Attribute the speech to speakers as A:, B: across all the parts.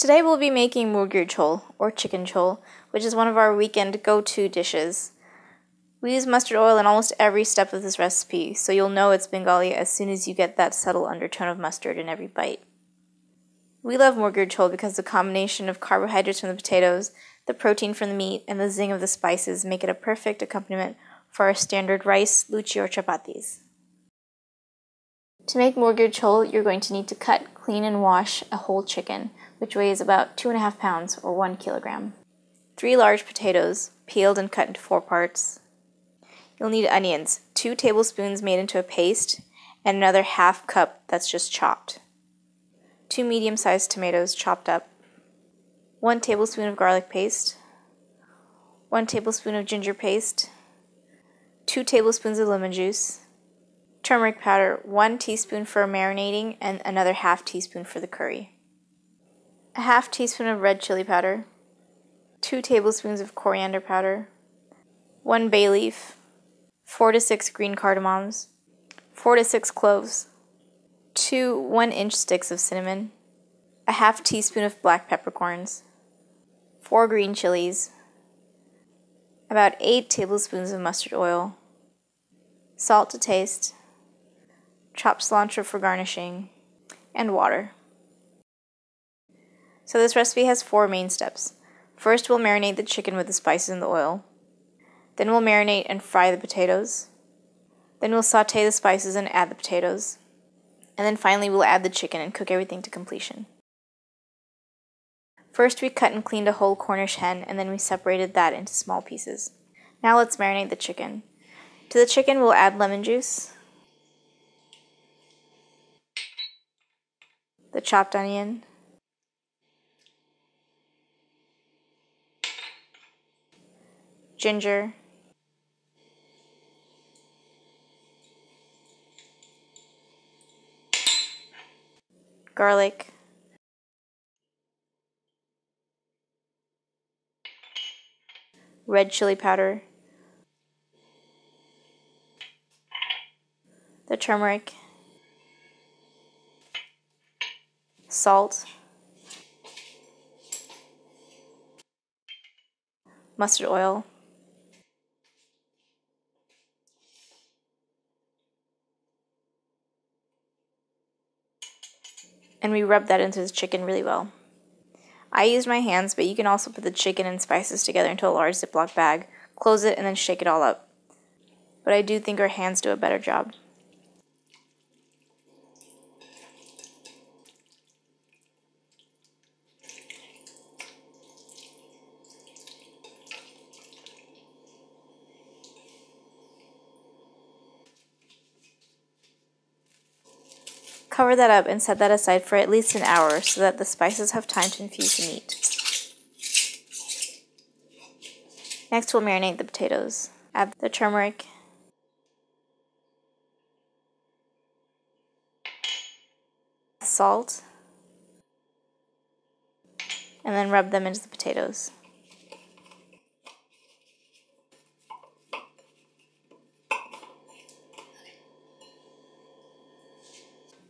A: Today we'll be making Murgir Jhol, or chicken jhol, which is one of our weekend go-to dishes. We use mustard oil in almost every step of this recipe, so you'll know it's Bengali as soon as you get that subtle undertone of mustard in every bite. We love Murgir Jhol because the combination of carbohydrates from the potatoes, the protein from the meat, and the zing of the spices make it a perfect accompaniment for our standard rice, luchi, or chapatis. To make Murgir Jhol, you're going to need to cut, clean, and wash a whole chicken, which weighs about 2.5 pounds or 1 kilogram. 3 large potatoes, peeled and cut into 4 parts. You'll need onions, 2 tablespoons made into a paste, and another half cup that's just chopped. 2 medium-sized tomatoes chopped up. 1 tablespoon of garlic paste. 1 tablespoon of ginger paste. 2 tablespoons of lemon juice. Turmeric powder, 1 teaspoon for marinating and another half teaspoon for the curry. A half teaspoon of red chili powder, 2 tablespoons of coriander powder, 1 bay leaf, 4 to 6 green cardamoms, 4 to 6 cloves, 2 1-inch sticks of cinnamon, a half teaspoon of black peppercorns, 4 green chilies, about 8 tablespoons of mustard oil, salt to taste, chopped cilantro for garnishing, and water. So this recipe has 4 main steps. First, we'll marinate the chicken with the spices in the oil. Then we'll marinate and fry the potatoes. Then we'll saute the spices and add the potatoes. And then finally, we'll add the chicken and cook everything to completion. First, we cut and cleaned a whole Cornish hen, and then we separated that into small pieces. Now let's marinate the chicken. To the chicken, we'll add lemon juice, the chopped onion, ginger, garlic, red chili powder, the turmeric, salt, mustard oil, and we rub that into the chicken really well. I used my hands, but you can also put the chicken and spices together into a large Ziploc bag, close it, and then shake it all up. But I do think our hands do a better job. Cover that up and set that aside for at least an hour so that the spices have time to infuse the meat. Next, we'll marinate the potatoes. Add the turmeric, salt, and then rub them into the potatoes.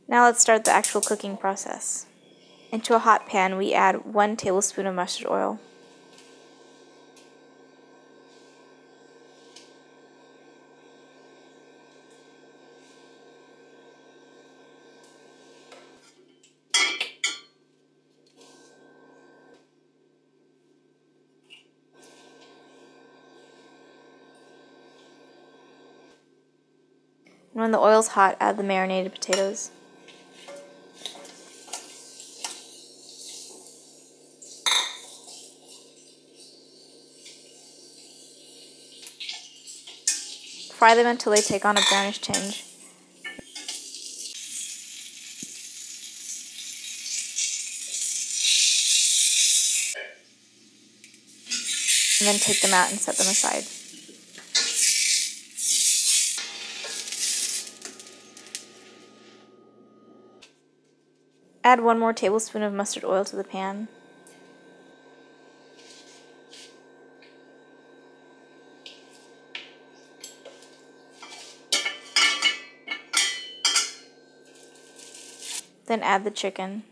A: Now let's start the actual cooking process. Into a hot pan, we add 1 tablespoon of mustard oil, and when the oil's hot, add the marinated potatoes. Fry them until they take on a brownish tinge. And then take them out and set them aside. Add 1 more tablespoon of mustard oil to the pan. Then add the chicken.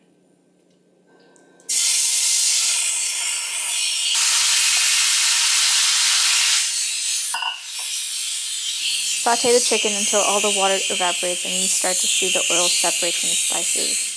A: Saute the chicken until all the water evaporates and you start to see the oil separate from the spices.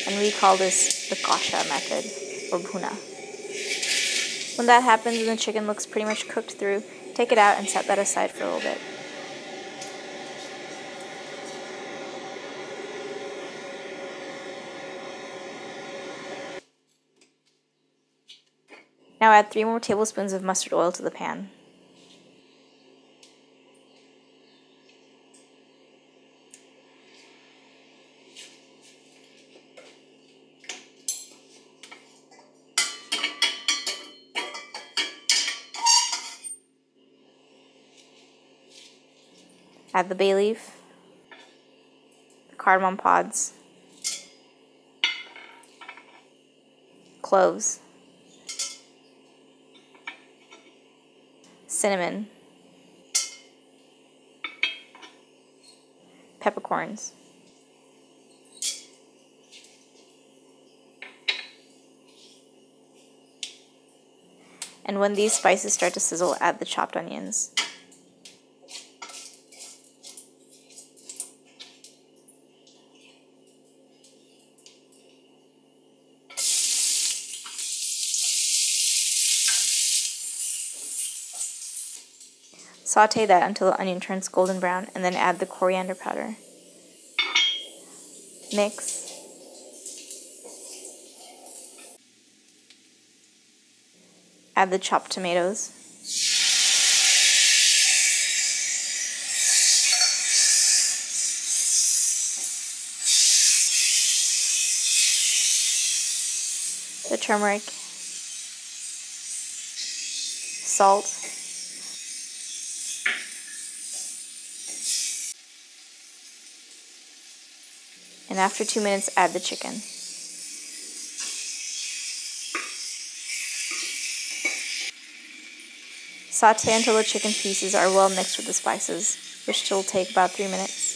A: And we call this the kasha method, or bhuna. When that happens and the chicken looks pretty much cooked through, take it out and set that aside for a little bit. Now add 3 more tablespoons of mustard oil to the pan. Add the bay leaf, the cardamom pods, cloves, cinnamon, peppercorns, and when these spices start to sizzle, add the chopped onions. Saute that until the onion turns golden brown, and then add the coriander powder. Mix. Add the chopped tomatoes. The turmeric. Salt. And after 2 minutes, add the chicken. Saute until the chicken pieces are well mixed with the spices, which will take about 3 minutes.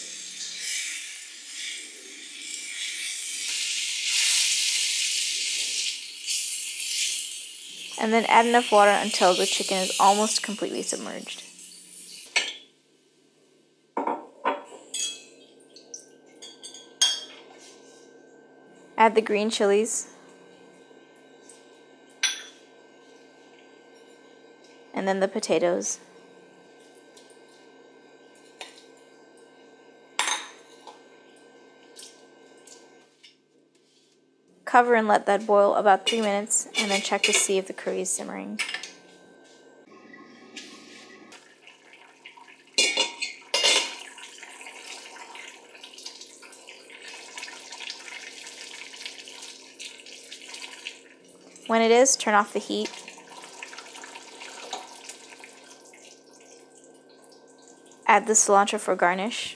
A: And then add enough water until the chicken is almost completely submerged. Add the green chilies, and then the potatoes. Cover and let that boil about 3 minutes, and then check to see if the curry is simmering. When it is, turn off the heat. Add the cilantro for garnish.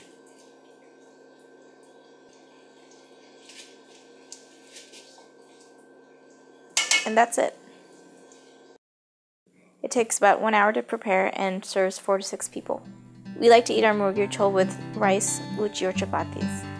A: And that's it. It takes about 1 hour to prepare and serves 4 to 6 people. We like to eat our Murgir Jhol with rice, luchi, or chapatis.